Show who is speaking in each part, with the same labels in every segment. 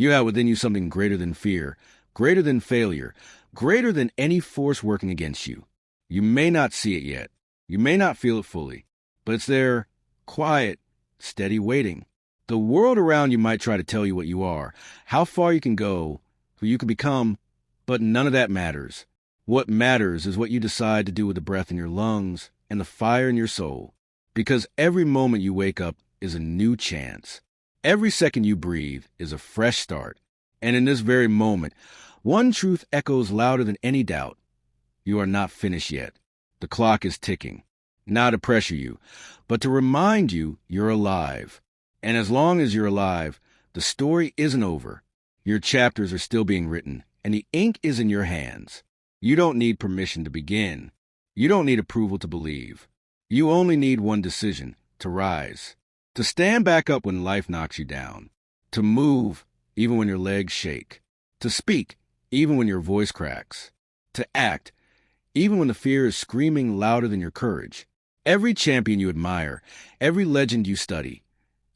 Speaker 1: You have within you something greater than fear, greater than failure, greater than any force working against you. You may not see it yet. You may not feel it fully, but it's there, quiet, steady, waiting. The world around you might try to tell you what you are, how far you can go, who you can become, but none of that matters. What matters is what you decide to do with the breath in your lungs and the fire in your soul, because every moment you wake up is a new chance. Every second you breathe is a fresh start, and in this very moment, one truth echoes louder than any doubt. You are not finished yet. The clock is ticking, not to pressure you, but to remind you you're alive. And as long as you're alive, the story isn't over. Your chapters are still being written, and the ink is in your hands. You don't need permission to begin. You don't need approval to believe. You only need one decision: to rise, to stand back up when life knocks you down, to move even when your legs shake, to speak even when your voice cracks, to act even when the fear is screaming louder than your courage. Every champion you admire, every legend you study,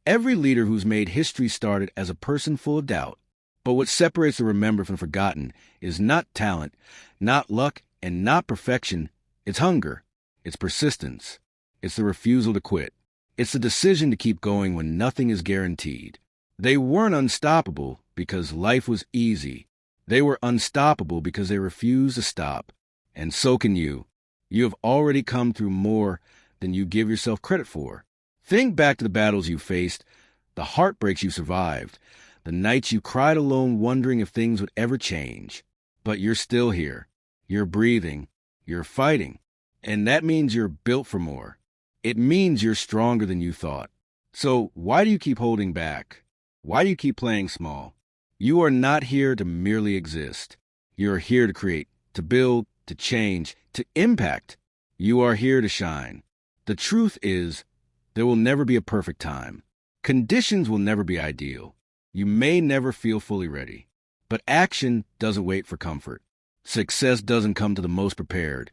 Speaker 1: every leader who's made history started as a person full of doubt. But what separates the remembered from forgotten is not talent, not luck, and not perfection. It's hunger. It's persistence. It's the refusal to quit. It's the decision to keep going when nothing is guaranteed. They weren't unstoppable because life was easy. They were unstoppable because they refused to stop. And so can you. You have already come through more than you give yourself credit for. Think back to the battles you faced, the heartbreaks you survived, the nights you cried alone wondering if things would ever change. But you're still here. You're breathing. You're fighting. And that means you're built for more. It means you're stronger than you thought. So why do you keep holding back? Why do you keep playing small? You are not here to merely exist. You are here to create, to build, to change, to impact. You are here to shine. The truth is, there will never be a perfect time. Conditions will never be ideal. You may never feel fully ready. But action doesn't wait for comfort. Success doesn't come to the most prepared.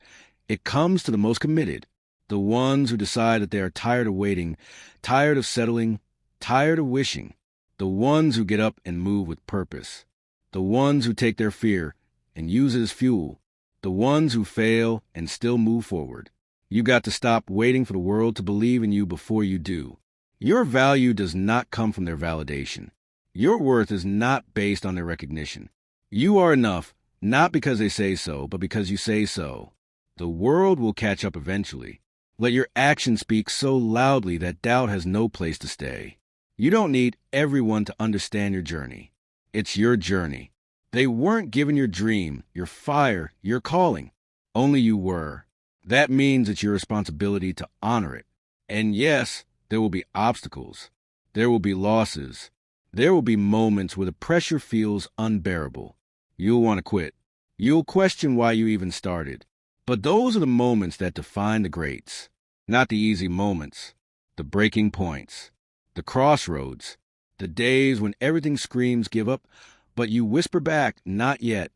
Speaker 1: It comes to the most committed. The ones who decide that they are tired of waiting, tired of settling, tired of wishing. The ones who get up and move with purpose. The ones who take their fear and use it as fuel. The ones who fail and still move forward. You got to stop waiting for the world to believe in you before you do. Your value does not come from their validation. Your worth is not based on their recognition. You are enough, not because they say so, but because you say so. The world will catch up eventually. Let your actions speak so loudly that doubt has no place to stay. You don't need everyone to understand your journey. It's your journey. They weren't given your dream, your fire, your calling. Only you were. That means it's your responsibility to honor it. And yes, there will be obstacles. There will be losses. There will be moments where the pressure feels unbearable. You'll want to quit. You'll question why you even started. But those are the moments that define the greats. Not the easy moments. The breaking points. The crossroads. The days when everything screams give up, but you whisper back, not yet.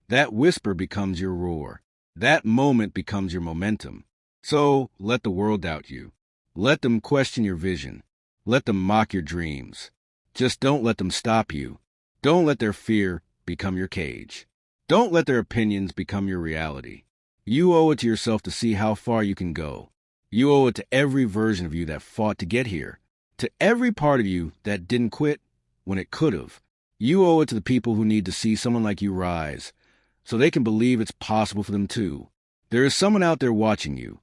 Speaker 1: That whisper becomes your roar. That moment becomes your momentum. So let the world doubt you. Let them question your vision. Let them mock your dreams. Just don't let them stop you. Don't let their fear become your cage. Don't let their opinions become your reality. You owe it to yourself to see how far you can go. You owe it to every version of you that fought to get here. To every part of you that didn't quit when it could have. You owe it to the people who need to see someone like you rise, so they can believe it's possible for them too. There is someone out there watching you,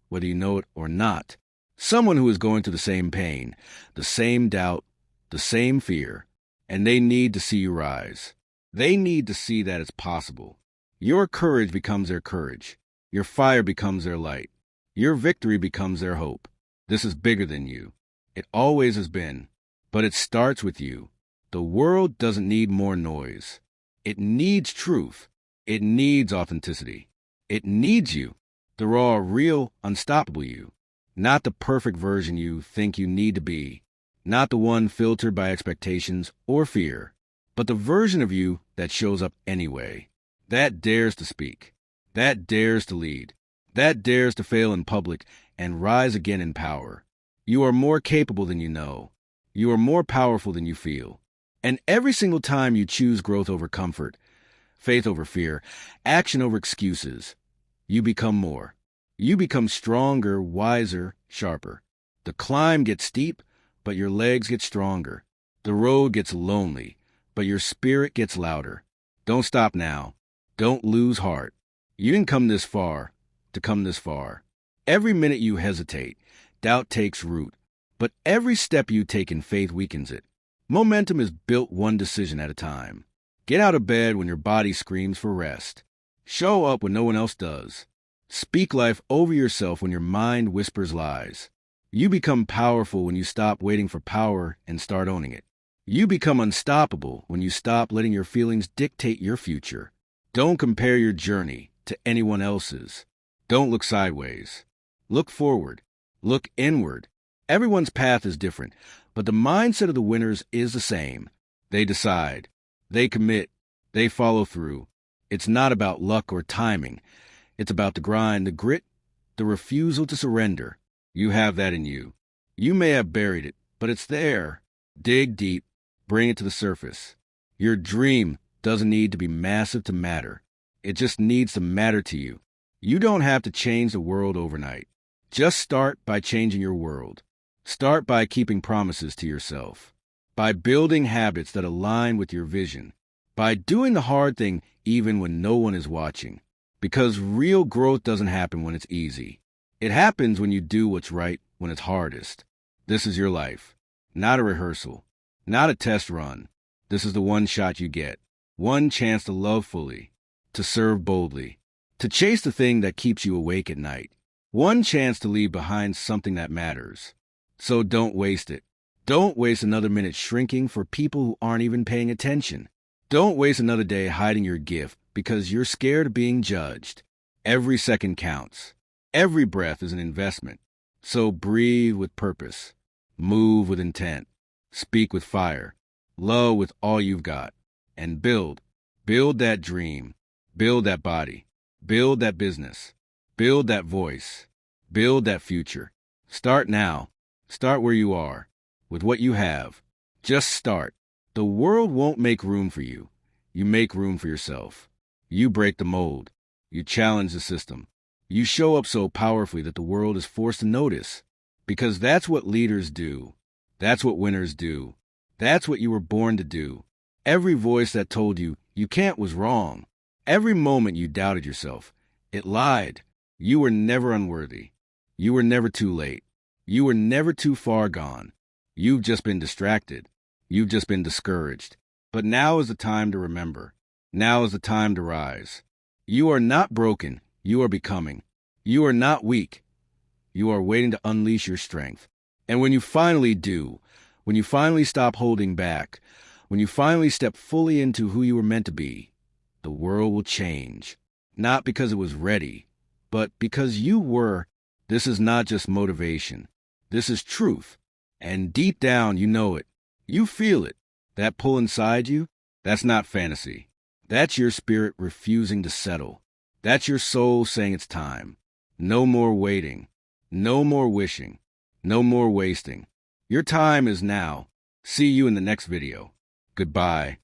Speaker 1: whether you know it or not. Someone who is going through the same pain, the same doubt, the same fear, and they need to see you rise. They need to see that it's possible. Your courage becomes their courage. Your fire becomes their light. Your victory becomes their hope. This is bigger than you. It always has been, but it starts with you. The world doesn't need more noise. It needs truth. It needs authenticity. It needs you, the raw, real, unstoppable you. Not the perfect version you think you need to be. Not the one filtered by expectations or fear, but the version of you that shows up anyway. That dares to speak. That dares to lead. That dares to fail in public and rise again in power. You are more capable than you know. You are more powerful than you feel. And every single time you choose growth over comfort, faith over fear, action over excuses, you become more. You become stronger, wiser, sharper. The climb gets steep, but your legs get stronger. The road gets lonely, but your spirit gets louder. Don't stop now. Don't lose heart. You didn't come this far to come this far. Every minute you hesitate, doubt takes root, but every step you take in faith weakens it. Momentum is built one decision at a time. Get out of bed when your body screams for rest. Show up when no one else does. Speak life over yourself when your mind whispers lies. You become powerful when you stop waiting for power and start owning it. You become unstoppable when you stop letting your feelings dictate your future. Don't compare your journey to anyone else's. Don't look sideways. Look forward. Look inward. Everyone's path is different, but the mindset of the winners is the same. They decide. They commit. They follow through. It's not about luck or timing. It's about the grind, the grit, the refusal to surrender. You have that in you. You may have buried it, but it's there. Dig deep. Bring it to the surface. Your dream doesn't need to be massive to matter. It just needs to matter to you. You don't have to change the world overnight. Just start by changing your world. Start by keeping promises to yourself. By building habits that align with your vision. By doing the hard thing even when no one is watching. Because real growth doesn't happen when it's easy. It happens when you do what's right when it's hardest. This is your life. Not a rehearsal. Not a test run. This is the one shot you get. One chance to love fully. To serve boldly. To chase the thing that keeps you awake at night. One chance to leave behind something that matters. So don't waste it. Don't waste another minute shrinking for people who aren't even paying attention. Don't waste another day hiding your gift because you're scared of being judged. Every second counts. Every breath is an investment. So breathe with purpose. Move with intent. Speak with fire. Love with all you've got. And build. Build that dream. Build that body. Build that business. Build that voice. Build that future. Start now. Start where you are. With what you have. Just start. The world won't make room for you. You make room for yourself. You break the mold. You challenge the system. You show up so powerfully that the world is forced to notice. Because that's what leaders do. That's what winners do. That's what you were born to do. Every voice that told you you can't was wrong. Every moment you doubted yourself, it lied. You were never unworthy. You were never too late. You were never too far gone. You've just been distracted. You've just been discouraged. But now is the time to remember. Now is the time to rise. You are not broken. You are becoming. You are not weak. You are waiting to unleash your strength. And when you finally do, when you finally stop holding back, when you finally step fully into who you were meant to be, the world will change. Not because it was ready, but because you were. This is not just motivation. This is truth. And deep down, you know it. You feel it. That pull inside you, that's not fantasy. That's your spirit refusing to settle. That's your soul saying it's time. No more waiting. No more wishing. No more wasting. Your time is now. See you in the next video. Goodbye.